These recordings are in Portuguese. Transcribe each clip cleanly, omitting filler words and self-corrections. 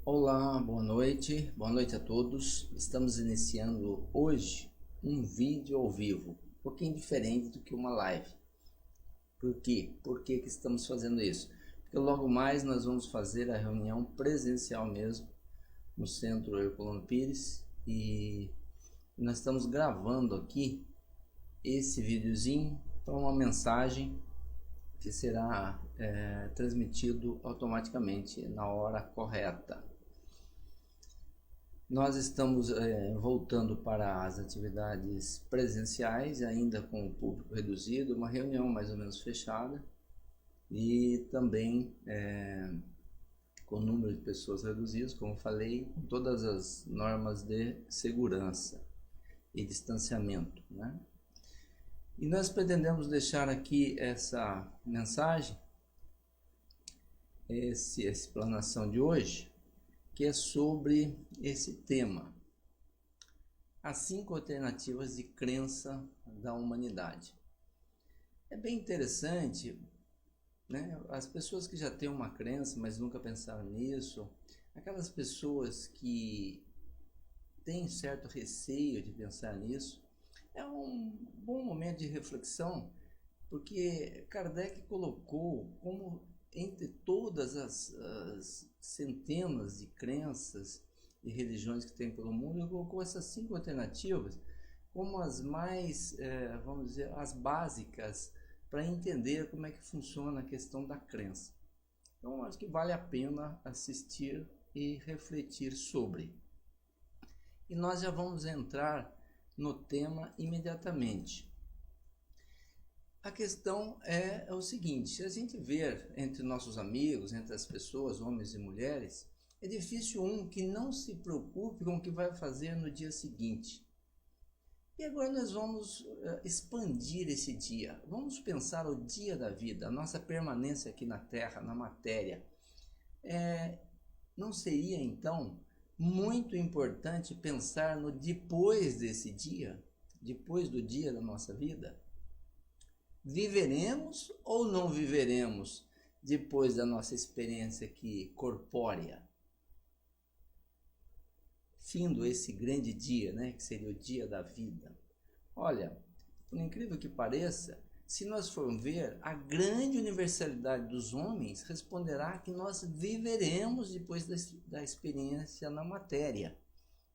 Olá, boa noite a todos. Estamos iniciando hoje um vídeo ao vivo, um pouquinho diferente do que uma live. Por quê? Por que que estamos fazendo isso? Porque logo mais nós vamos fazer a reunião presencial mesmo, no Centro Herculano Pires, e nós estamos gravando aqui esse videozinho para uma mensagem que será transmitido automaticamente na hora correta. Nós estamos voltando para as atividades presenciais, ainda com o público reduzido, uma reunião mais ou menos fechada e também com o número de pessoas reduzidos, como falei, com todas as normas de segurança e distanciamento, né? E nós pretendemos deixar aqui essa mensagem, essa explanação de hoje, que é sobre esse tema: as 5 alternativas de crença da humanidade. É bem interessante, né? As pessoas que já têm uma crença, mas nunca pensaram nisso, aquelas pessoas que têm certo receio de pensar nisso, é um bom momento de reflexão, porque Kardec colocou como entre todas as centenas de crenças e religiões que tem pelo mundo, ele colocou essas 5 alternativas como as mais, vamos dizer, as básicas para entender como é que funciona a questão da crença. Então, acho que vale a pena assistir e refletir sobre. E nós já vamos entrar no tema imediatamente. A questão é o seguinte: se a gente ver entre nossos amigos, entre as pessoas, homens e mulheres, é difícil um que não se preocupe com o que vai fazer no dia seguinte. E agora nós vamos expandir esse dia. Vamos pensar o dia da vida, a nossa permanência aqui na Terra, na matéria. Não seria então muito importante pensar no depois desse dia, depois do dia da nossa vida? Viveremos ou não viveremos depois da nossa experiência aqui corpórea? Findo esse grande dia, né, que seria o dia da vida. Olha, por incrível que pareça, se nós formos ver, a grande universalidade dos homens responderá que nós viveremos depois da experiência na matéria,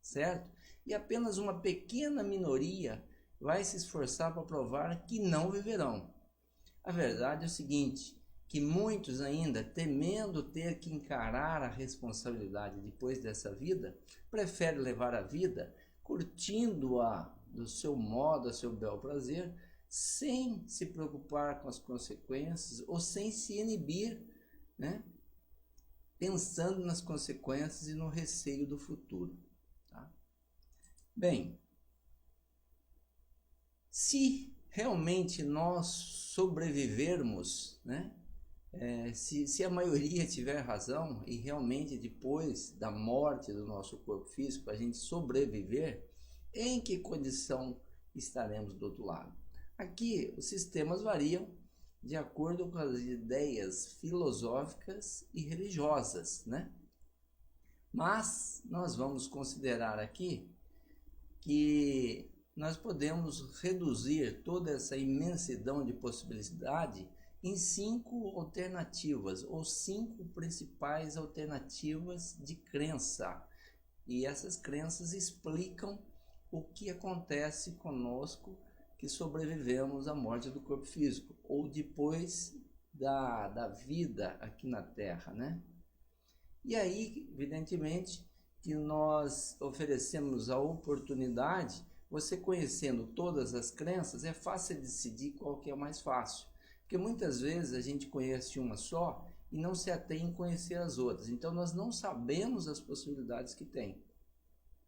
certo? E apenas uma pequena minoria vai se esforçar para provar que não viverão. A verdade é o seguinte, que muitos ainda, temendo ter que encarar a responsabilidade depois dessa vida, preferem levar a vida curtindo-a do seu modo, a seu bel prazer, sem se preocupar com as consequências ou sem se inibir, né? Pensando nas consequências e no receio do futuro. Tá? Bem, se realmente nós sobrevivermos, né? Se a maioria tiver razão e realmente depois da morte do nosso corpo físico a gente sobreviver, em que condição estaremos do outro lado? Aqui os sistemas variam de acordo com as ideias filosóficas e religiosas, né? Mas nós vamos considerar aqui que nós podemos reduzir toda essa imensidão de possibilidade em 5 alternativas, ou 5 principais alternativas de crença. E essas crenças explicam o que acontece conosco que sobrevivemos à morte do corpo físico, ou depois da vida aqui na Terra, né? E aí, evidentemente, que nós oferecemos a oportunidade, você conhecendo todas as crenças, é fácil decidir qual que é mais fácil. Porque muitas vezes a gente conhece uma só e não se atém em conhecer as outras. Então nós não sabemos as possibilidades que tem.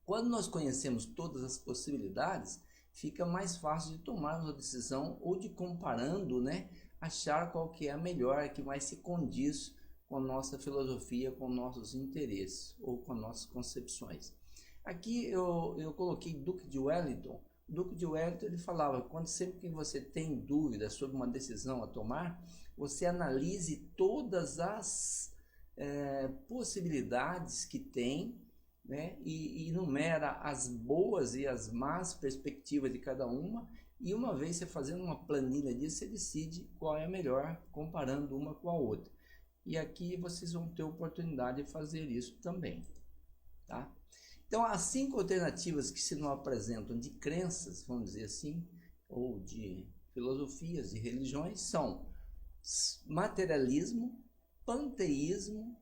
Quando nós conhecemos todas as possibilidades, fica mais fácil de tomarmos a decisão ou de comparando, né, achar qual que é a melhor, que mais se condiz com a nossa filosofia, com nossos interesses ou com nossas concepções. Aqui eu coloquei Duque de Wellington. Duque de Wellington, ele falava, quando sempre que você tem dúvida sobre uma decisão a tomar, você analise todas as possibilidades que tem, né? E enumera as boas e as más perspectivas de cada uma, e uma vez você fazendo uma planilha disso, você decide qual é a melhor, comparando uma com a outra. E aqui vocês vão ter oportunidade de fazer isso também, tá? Então, as 5 alternativas que se nos apresentam de crenças, vamos dizer assim, ou de filosofias, de religiões, são materialismo, panteísmo,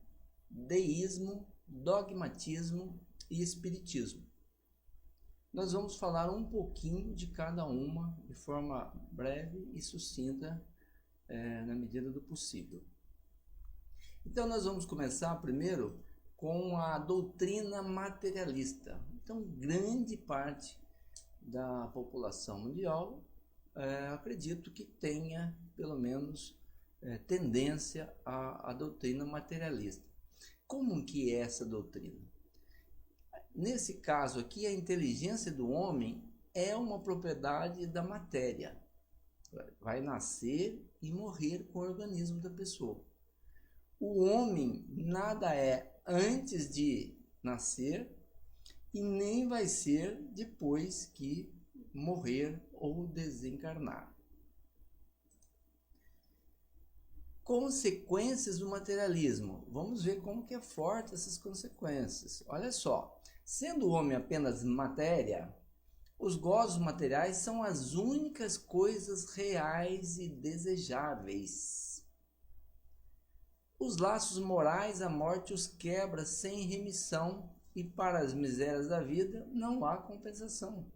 deísmo, dogmatismo e espiritismo. Nós vamos falar um pouquinho de cada uma de forma breve e sucinta, na medida do possível. Então, nós vamos começar primeiro com a doutrina materialista. Então, grande parte da população mundial, acredito que tenha, pelo menos, tendência à doutrina materialista. Como que é essa doutrina? Nesse caso aqui, a inteligência do homem é uma propriedade da matéria. Vai nascer e morrer com o organismo da pessoa. O homem nada é antes de nascer e nem vai ser depois que morrer ou desencarnar. Consequências do materialismo. Vamos ver como que é forte essas consequências. Olha só, sendo o homem apenas matéria, os gozos materiais são as únicas coisas reais e desejáveis. Os laços morais a morte os quebra sem remissão, e para as misérias da vida não há compensação.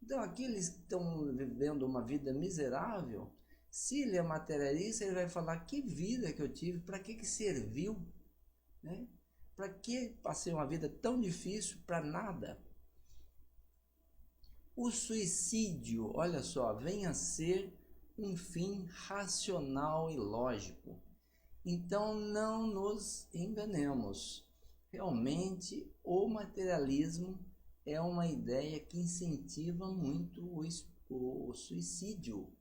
Então, aqueles que estão vivendo uma vida miserável, se ele é materialista, ele vai falar: que vida que eu tive, para que serviu? Né? Para que passei uma vida tão difícil para nada? O suicídio, olha só, vem a ser um fim racional e lógico. Então, não nos enganemos. Realmente, o materialismo é uma ideia que incentiva muito o suicídio.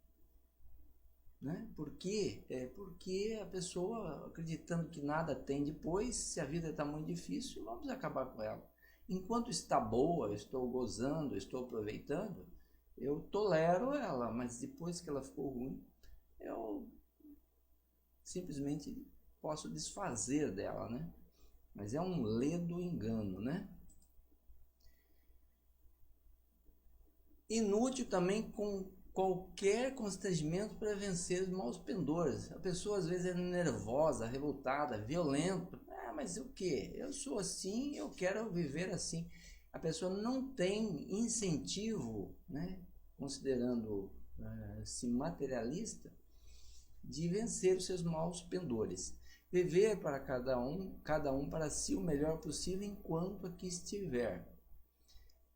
Né? Por quê? Porque a pessoa, acreditando que nada tem depois, se a vida está muito difícil, vamos acabar com ela. Enquanto está boa, eu estou gozando, eu estou aproveitando, eu tolero ela, mas depois que ela ficou ruim, eu simplesmente posso desfazer dela, né? Mas é um ledo engano, né? Inútil também com qualquer constrangimento para vencer os maus pendores. A pessoa às vezes é nervosa, revoltada, violenta. Mas o que? Eu sou assim, eu quero viver assim. A pessoa não tem incentivo, né? Considerando assim, materialista, de vencer os seus maus pendores. Viver para cada um para si o melhor possível enquanto aqui estiver.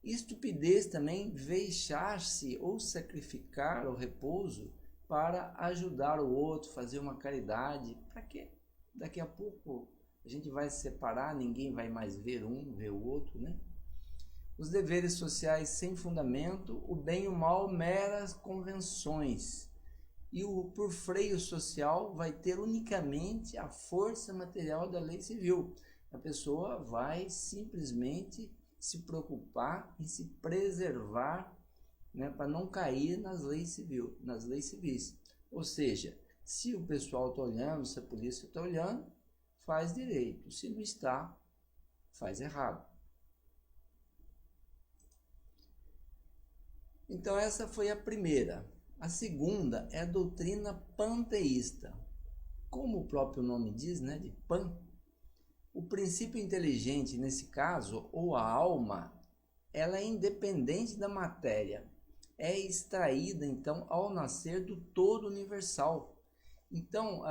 Estupidez também vexar-se ou sacrificar o repouso para ajudar o outro, fazer uma caridade. Para quê? Daqui a pouco a gente vai se separar, ninguém vai mais ver o outro, né? Os deveres sociais sem fundamento, o bem e o mal meras convenções. E por freio social vai ter unicamente a força material da lei civil. A pessoa vai simplesmente se preocupar em se preservar, né, para não cair nas leis civis. Ou seja, se o pessoal está olhando, se a polícia está olhando, faz direito. Se não está, faz errado. Então essa foi a primeira. A segunda é a doutrina panteísta. Como o próprio nome diz, né, de pan, o princípio inteligente, nesse caso, ou a alma, ela é independente da matéria. É extraída, então, ao nascer do todo universal. Então,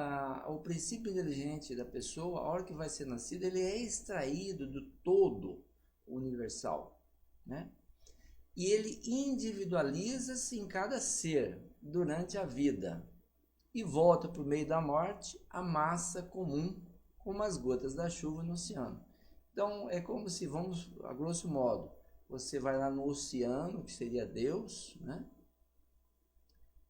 o princípio inteligente da pessoa, a hora que vai ser nascido, ele é extraído do todo universal, né? E ele individualiza-se em cada ser durante a vida e volta por meio da morte à massa comum, como as gotas da chuva no oceano. Então é como se, vamos, a grosso modo, você vai lá no oceano, que seria Deus, né?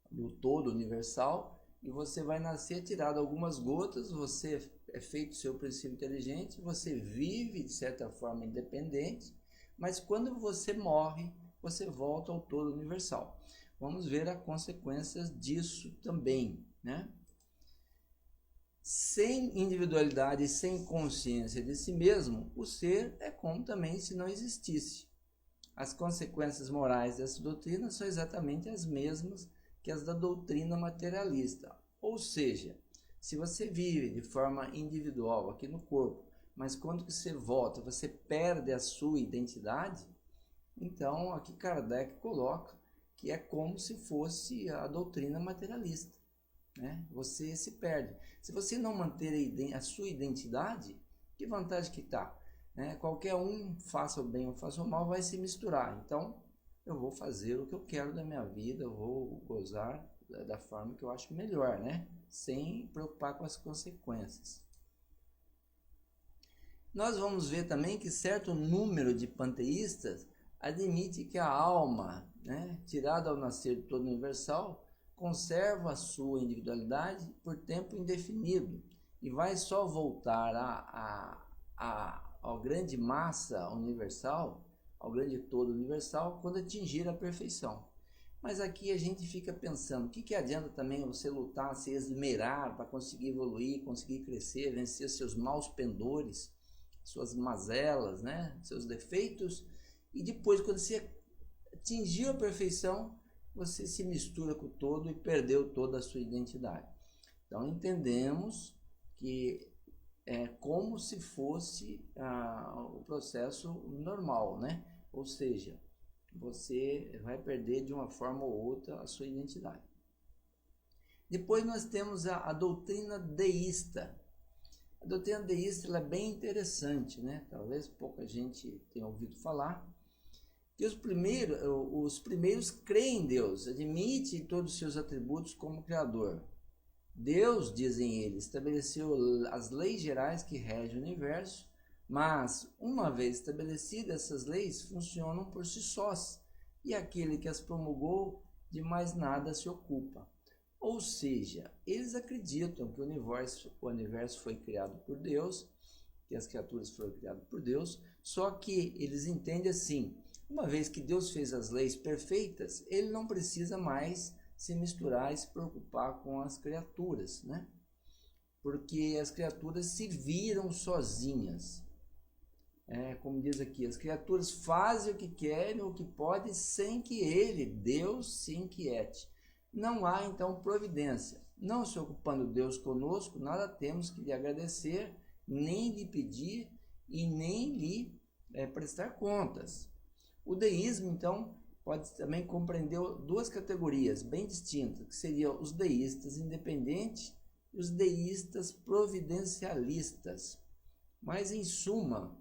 No todo universal, e você vai nascer tirado algumas gotas, você é feito seu princípio inteligente, você vive de certa forma independente, mas quando você morre, você volta ao todo universal. Vamos ver as consequências disso também, né? Sem individualidade e sem consciência de si mesmo, o ser é como também se não existisse. As consequências morais dessa doutrina são exatamente as mesmas que as da doutrina materialista. Ou seja, se você vive de forma individual aqui no corpo, mas quando você volta, você perde a sua identidade, então aqui Kardec coloca que é como se fosse a doutrina materialista, né? Você se perde. Se você não manter a sua identidade, que vantagem que está? Né? Qualquer um, faça o bem ou faça o mal, vai se misturar. Então, eu vou fazer o que eu quero da minha vida, eu vou gozar da forma que eu acho melhor, né? Sem preocupar com as consequências. Nós vamos ver também que certo número de panteístas admite que a alma, né, tirada ao nascer do todo universal, conserva a sua individualidade por tempo indefinido e vai só voltar ao grande massa universal, ao grande todo universal, quando atingir a perfeição. Mas aqui a gente fica pensando, o que adianta também você lutar, se esmerar para conseguir evoluir, conseguir crescer, vencer seus maus pendores, suas mazelas, né, seus defeitos, e depois, quando você atingiu a perfeição, você se mistura com o todo e perdeu toda a sua identidade. Então, entendemos que é como se fosse o processo normal, né? Ou seja, você vai perder de uma forma ou outra a sua identidade. Depois nós temos a doutrina deísta. A doutrina deísta ela é bem interessante, né? Talvez pouca gente tenha ouvido falar. Que os primeiros creem em Deus, admitem todos os seus atributos como Criador. Deus, dizem eles, estabeleceu as leis gerais que regem o universo, mas, uma vez estabelecidas, essas leis funcionam por si sós, e aquele que as promulgou de mais nada se ocupa. Ou seja, eles acreditam que o universo foi criado por Deus, que as criaturas foram criadas por Deus, só que eles entendem assim, uma vez que Deus fez as leis perfeitas, ele não precisa mais se misturar e se preocupar com as criaturas, né? Porque as criaturas se viram sozinhas. Como diz aqui, as criaturas fazem o que querem, o que podem, sem que ele, Deus, se inquiete. Não há, então, providência. Não se ocupando Deus conosco, nada temos que lhe agradecer, nem lhe pedir e nem lhe prestar contas. O deísmo, então, pode também compreender duas categorias bem distintas, que seriam os deístas independentes e os deístas providencialistas. Mas, em suma,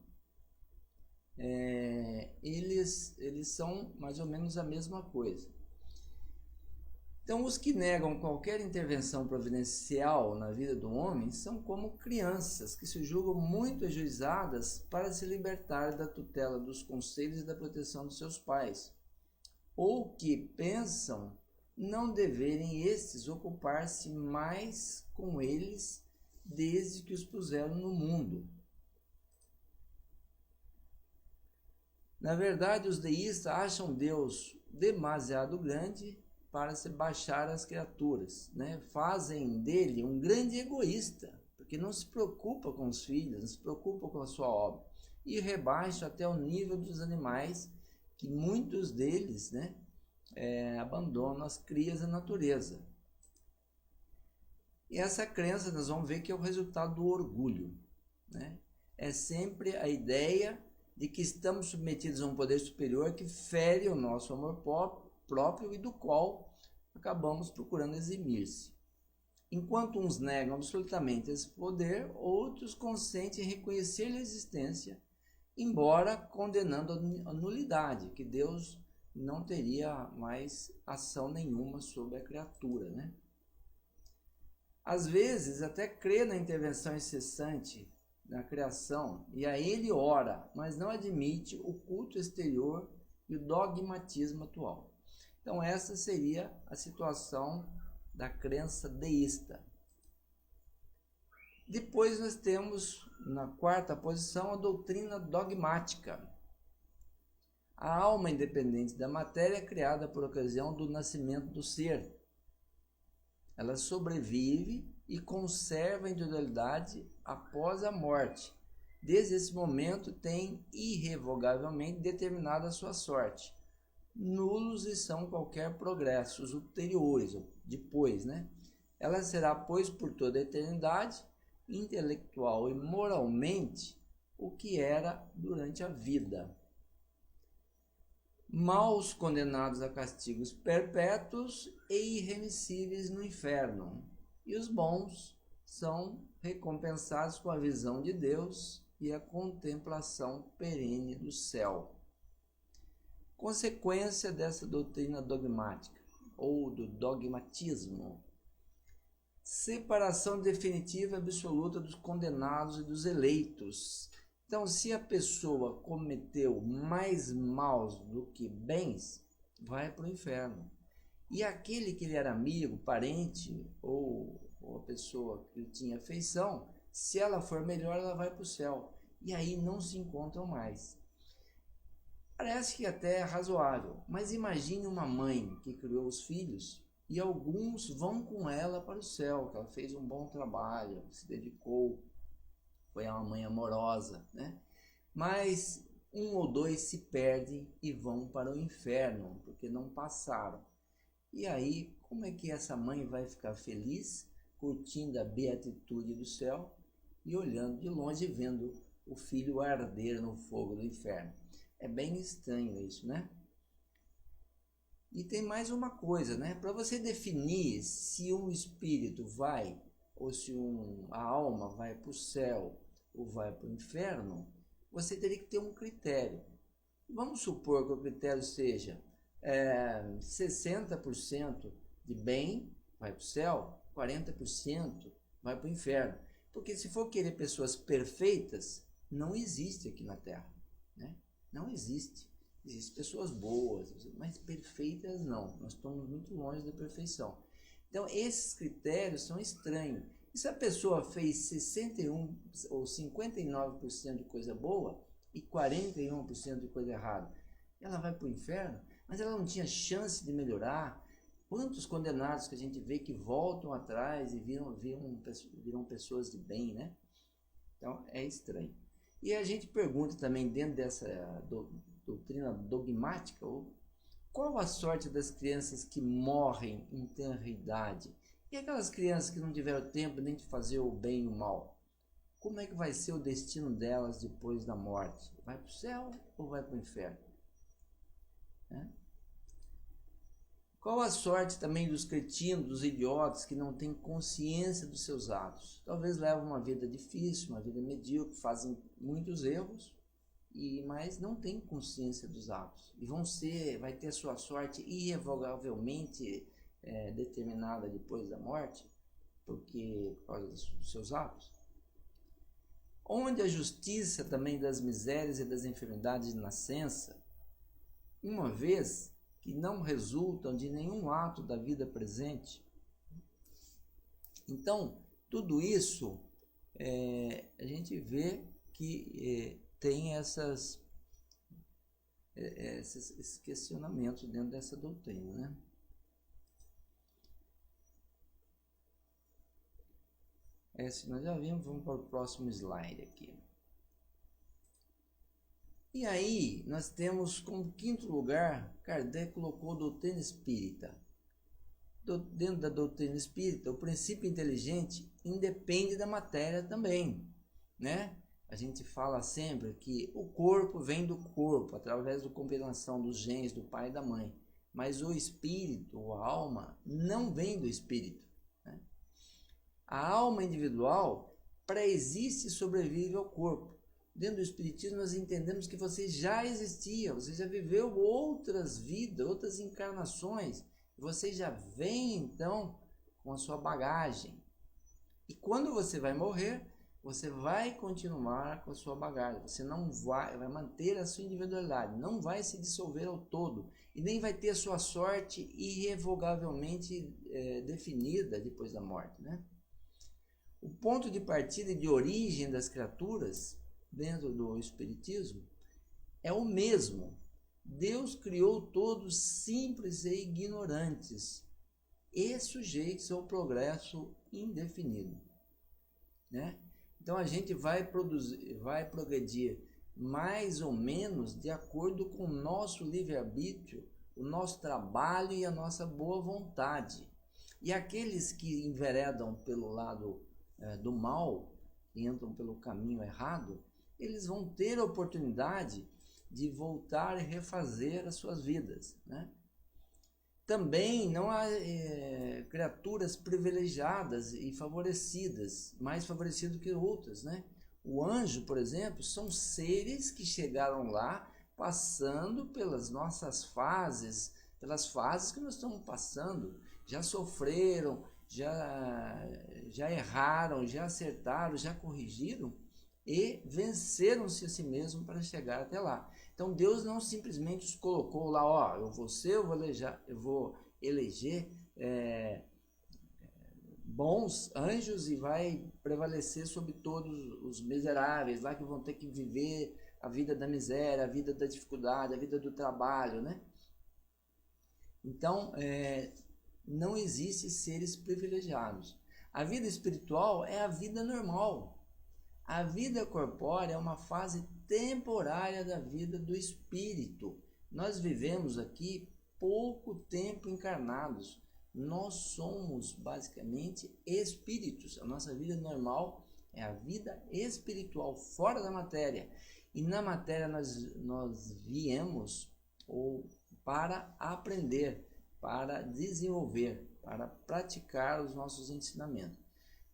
eles são mais ou menos a mesma coisa. Então, os que negam qualquer intervenção providencial na vida do homem são como crianças que se julgam muito ajuizadas para se libertar da tutela dos conselhos e da proteção dos seus pais, ou que pensam não deverem estes ocupar-se mais com eles desde que os puseram no mundo. Na verdade, os deístas acham Deus demasiado grande para se baixar às criaturas, né? Fazem dele um grande egoísta, porque não se preocupa com os filhos, não se preocupa com a sua obra, e rebaixa até o nível dos animais, que muitos deles, né, abandonam as crias da natureza. E essa crença nós vamos ver que é o resultado do orgulho, né? É sempre a ideia de que estamos submetidos a um poder superior que fere o nosso amor próprio e do qual acabamos procurando eximir-se. Enquanto uns negam absolutamente esse poder, outros consentem reconhecer-lhe a existência, embora condenando a nulidade, que Deus não teria mais ação nenhuma sobre a criatura, né? Às vezes até crê na intervenção incessante na criação, e a ele ora, mas não admite o culto exterior e o dogmatismo atual. Então essa seria a situação da crença deísta. Depois nós temos, na quarta posição, a doutrina dogmática. A alma independente da matéria é criada por ocasião do nascimento do ser. Ela sobrevive e conserva a individualidade após a morte. Desde esse momento tem irrevogavelmente determinada a sua sorte. Nulos lhe são qualquer progressos ulteriores, depois, né? Ela será, pois, por toda a eternidade, intelectual e moralmente, o que era durante a vida. Maus condenados a castigos perpétuos e irremissíveis no inferno, e os bons são recompensados com a visão de Deus e a contemplação perene do céu. Consequência dessa doutrina dogmática, ou do dogmatismo: separação definitiva e absoluta dos condenados e dos eleitos. Então, se a pessoa cometeu mais maus do que bens, vai para o inferno. E aquele que lhe era amigo, parente ou a pessoa que tinha afeição, se ela for melhor, ela vai para o céu. E aí não se encontram mais. Parece que até é razoável, mas imagine uma mãe que criou os filhos e alguns vão com ela para o céu, que ela fez um bom trabalho, se dedicou, foi uma mãe amorosa, né? Mas um ou dois se perdem e vão para o inferno, porque não passaram. E aí, como é que essa mãe vai ficar feliz, curtindo a beatitude do céu e olhando de longe, vendo o filho arder no fogo do inferno? É bem estranho isso, né? E tem mais uma coisa, né? Para você definir se um espírito vai, ou se a alma vai para o céu ou vai para o inferno, você teria que ter um critério. Vamos supor que o critério seja 60% de bem vai para o céu, 40% vai para o inferno. Porque se for querer pessoas perfeitas, não existe aqui na Terra, né? Não existe. Existem pessoas boas, mas perfeitas não. Nós estamos muito longe da perfeição. Então, esses critérios são estranhos. E se a pessoa fez 61 ou 59% de coisa boa e 41% de coisa errada, ela vai para o inferno, mas ela não tinha chance de melhorar. Quantos condenados que a gente vê que voltam atrás e viram pessoas de bem, né? Então, é estranho. E a gente pergunta também, dentro dessa doutrina dogmática, qual a sorte das crianças que morrem em tenra idade? E aquelas crianças que não tiveram tempo nem de fazer o bem e o mal? Como é que vai ser o destino delas depois da morte? Vai para o céu ou vai para o inferno? Qual a sorte também dos cretinos, dos idiotas que não têm consciência dos seus atos? Talvez levam uma vida difícil, uma vida medíocre, fazem muitos erros, mas não têm consciência dos atos. E vai ter sua sorte irrevogavelmente determinada depois da morte, por causa dos seus atos. Onde a justiça também das misérias e das enfermidades de nascença, uma vez que não resultam de nenhum ato da vida presente. Então, tudo isso a gente vê que tem esses questionamentos dentro dessa doutrina, né? Esse nós já vimos, vamos para o próximo slide aqui. E aí, nós temos como quinto lugar, Kardec colocou a doutrina espírita. Dentro da doutrina espírita, o princípio inteligente independe da matéria também, né? A gente fala sempre que o corpo vem do corpo, através da combinação dos genes do pai e da mãe. Mas o espírito, a alma, não vem do espírito, né? A alma individual pré-existe e sobrevive ao corpo. Dentro do espiritismo nós entendemos que você já existia, você já viveu outras vidas, outras encarnações, você já vem então com a sua bagagem. E quando você vai morrer, você vai continuar com a sua bagagem, você não vai manter a sua individualidade, não vai se dissolver ao todo e nem vai ter a sua sorte irrevogavelmente definida depois da morte, né? O ponto de partida e de origem das criaturas dentro do Espiritismo é o mesmo. Deus criou todos simples e ignorantes e sujeitos ao progresso indefinido, né? Então a gente vai progredir mais ou menos de acordo com o nosso livre-arbítrio, o nosso trabalho e a nossa boa vontade. E aqueles que enveredam pelo lado do mal, entram pelo caminho errado, eles vão ter a oportunidade de voltar e refazer as suas vidas, né? Também não há criaturas privilegiadas e favorecidas, mais favorecidas que outras, né? O anjo, por exemplo, são seres que chegaram lá passando pelas nossas fases, pelas fases que nós estamos passando, já sofreram, já erraram, já acertaram, já corrigiram e venceram-se a si mesmo para chegar até lá. Então Deus não simplesmente os colocou lá, ó, eu vou eleger bons anjos e vai prevalecer sobre todos os miseráveis lá que vão ter que viver a vida da miséria, a vida da dificuldade, a vida do trabalho, né? Então, não existe seres privilegiados. A vida espiritual é a vida normal. A vida corpórea é uma fase temporária da vida do espírito. Nós vivemos aqui pouco tempo encarnados. Nós somos basicamente espíritos. A nossa vida normal é a vida espiritual, fora da matéria. E na matéria nós viemos para aprender, para desenvolver, para praticar os nossos ensinamentos.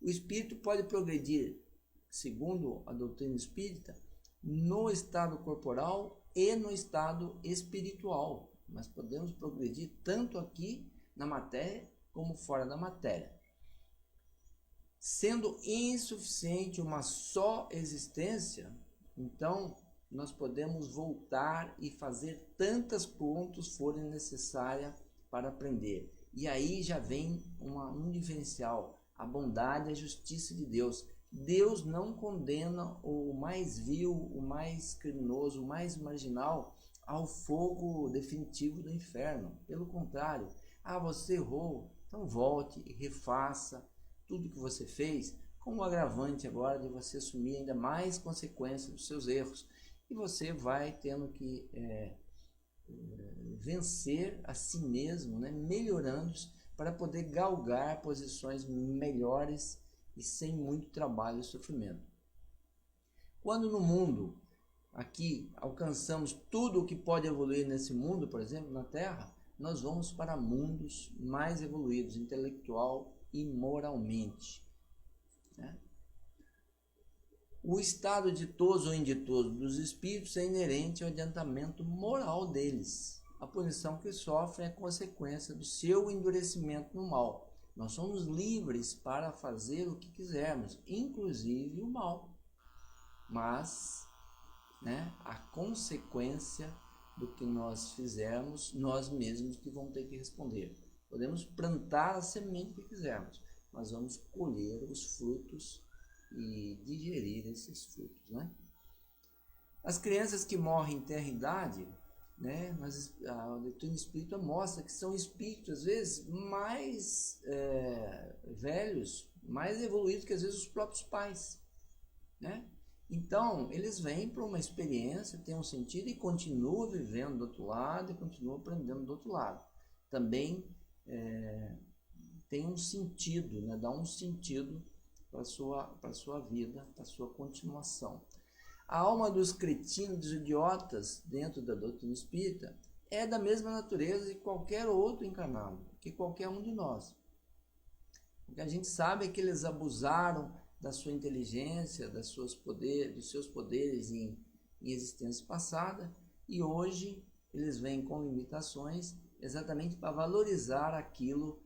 O espírito pode progredir, segundo a doutrina espírita, no estado corporal e no estado espiritual. Nós podemos progredir tanto aqui na matéria como fora da matéria. Sendo insuficiente uma só existência, então nós podemos voltar e fazer tantas quantas forem necessárias para aprender. E aí já vem um diferencial, a bondade e a justiça de Deus. Deus não condena o mais vil, o mais criminoso, o mais marginal ao fogo definitivo do inferno. Pelo contrário, você errou, então volte e refaça tudo que você fez, com o agravante agora de você assumir ainda mais consequências dos seus erros. E você vai tendo que vencer a si mesmo, né? Melhorando-se para poder galgar posições melhores e sem muito trabalho e sofrimento. Quando no mundo, aqui, alcançamos tudo o que pode evoluir nesse mundo, por exemplo, na Terra, nós vamos para mundos mais evoluídos, intelectual e moralmente, né? O estado ditoso ou inditoso dos espíritos é inerente ao adiantamento moral deles. A punição que sofrem é consequência do seu endurecimento no mal. Nós somos livres para fazer o que quisermos, inclusive o mal. Mas, né, a consequência do que nós fizermos, nós mesmos que vamos ter que responder. Podemos plantar a semente que quisermos, mas vamos colher os frutos e digerir esses frutos, né? As crianças que morrem em tenra-idade, né, mas a doutrina espírita mostra que são espíritos às vezes mais velhos, mais evoluídos que às vezes os próprios pais, né? Então eles vêm para uma experiência, tem um sentido e continuam vivendo do outro lado e continuam aprendendo do outro lado. Também tem um sentido, né? Dá um sentido para a sua vida, para a sua continuação. A alma dos cretinos, dos idiotas, dentro da doutrina espírita, é da mesma natureza de qualquer outro encarnado, que qualquer um de nós. O que a gente sabe é que eles abusaram da sua inteligência, dos seus poderes em existência passada, e hoje eles vêm com limitações exatamente para valorizar aquilo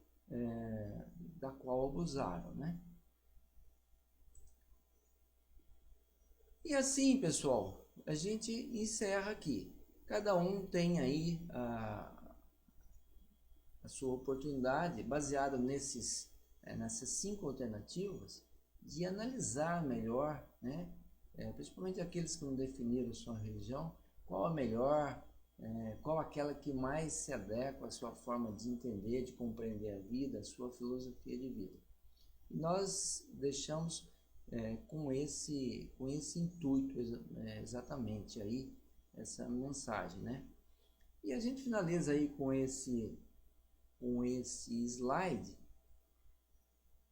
da qual abusaram, né? E assim, pessoal, a gente encerra aqui. Cada um tem aí a sua oportunidade, baseada nessas 5 alternativas, de analisar melhor, né? Principalmente aqueles que não definiram sua religião, qual a melhor, qual aquela que mais se adequa à sua forma de entender, de compreender a vida, a sua filosofia de vida. E nós deixamos com esse intuito exatamente aí essa mensagem, né? E a gente finaliza aí com esse slide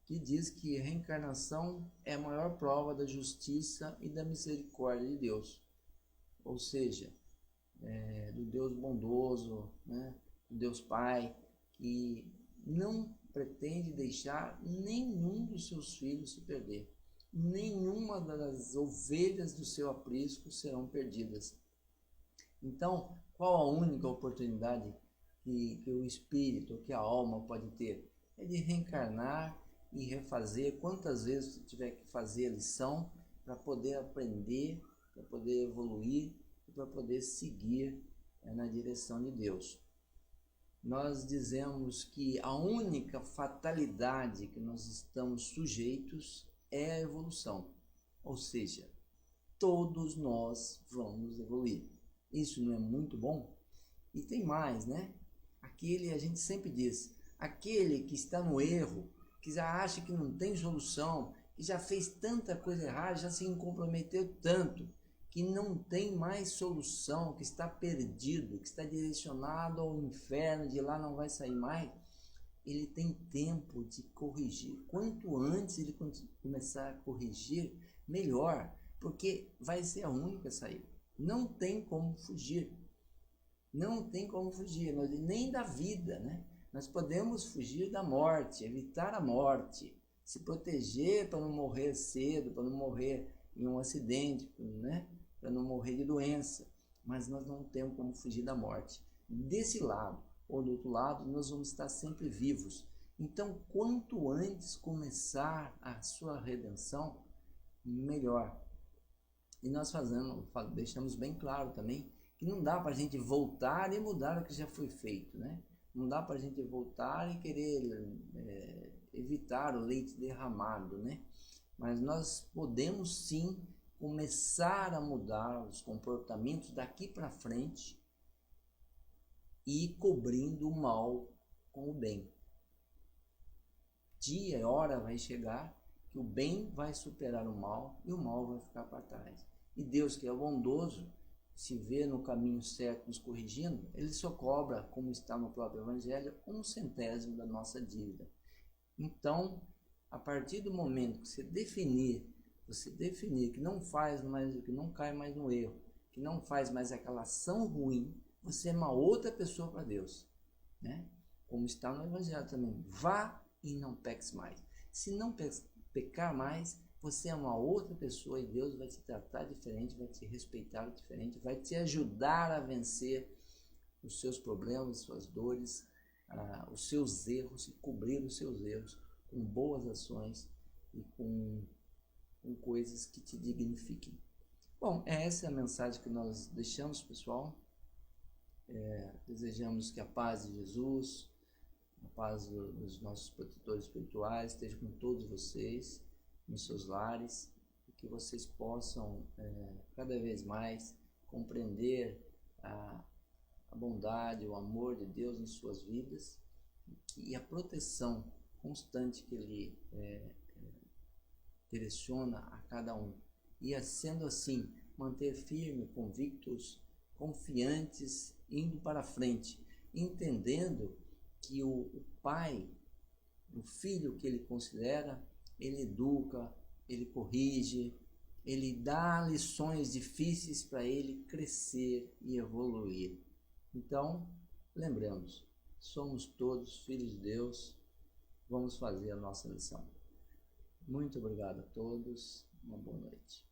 que diz que a reencarnação é a maior prova da justiça e da misericórdia de Deus, ou seja, do Deus bondoso, né? Do Deus Pai, que não pretende deixar nenhum dos seus filhos se perder. Nenhuma das ovelhas do seu aprisco serão perdidas. Então, qual a única oportunidade que o espírito, que a alma pode ter? É de reencarnar e refazer quantas vezes tiver que fazer a lição para poder aprender, para poder evoluir e para poder seguir na direção de Deus. Nós dizemos que a única fatalidade que nós estamos sujeitos é a evolução, ou seja, todos nós vamos evoluir. Isso não é muito bom? E tem mais, né? A gente sempre diz, aquele que está no erro, que já acha que não tem solução, que já fez tanta coisa errada, já se comprometeu tanto, que não tem mais solução, que está perdido, que está direcionado ao inferno, de lá não vai sair mais, ele tem tempo de corrigir. Quanto antes ele começar a corrigir, melhor, porque vai ser a única saída. Não tem como fugir. Não tem como fugir, nem da vida, né? Nós podemos fugir da morte, evitar a morte, se proteger para não morrer cedo, para não morrer em um acidente, né? Para não morrer de doença, mas nós não temos como fugir da morte. Desse lado ou do outro lado, nós vamos estar sempre vivos. Então, quanto antes começar a sua redenção, melhor. E nós deixamos bem claro também que não dá para a gente voltar e mudar o que já foi feito, né? Não dá para a gente voltar e querer evitar o leite derramado, né? Mas nós podemos sim começar a mudar os comportamentos daqui para frente e ir cobrindo o mal com o bem. Dia e hora vai chegar que o bem vai superar o mal e o mal vai ficar para trás. E Deus, que é bondoso, se vê no caminho certo nos corrigindo, ele só cobra, como está no próprio Evangelho, 1/100 da nossa dívida. Então, a partir do momento que você definir que não faz mais, que não cai mais no erro, que não faz mais aquela ação ruim, você é uma outra pessoa para Deus, né? Como está no Evangelho também, vá e não peques mais. Se não pecar mais, você é uma outra pessoa e Deus vai te tratar diferente, vai te respeitar diferente, vai te ajudar a vencer os seus problemas, suas dores, os seus erros e cobrir os seus erros com boas ações e com coisas que te dignifiquem. Bom, essa é a mensagem que nós deixamos, pessoal. Desejamos que a paz de Jesus, a paz dos nossos protetores espirituais esteja com todos vocês, nos seus lares, e que vocês possam cada vez mais compreender a bondade, o amor de Deus em suas vidas e a proteção constante que Ele direciona a cada um. E sendo assim, manter firme, convictos, confiantes, indo para frente, entendendo que o Pai, o Filho que Ele considera, Ele educa, Ele corrige, Ele dá lições difíceis para ele crescer e evoluir. Então, lembramos, somos todos filhos de Deus, vamos fazer a nossa lição. Muito obrigado a todos, uma boa noite.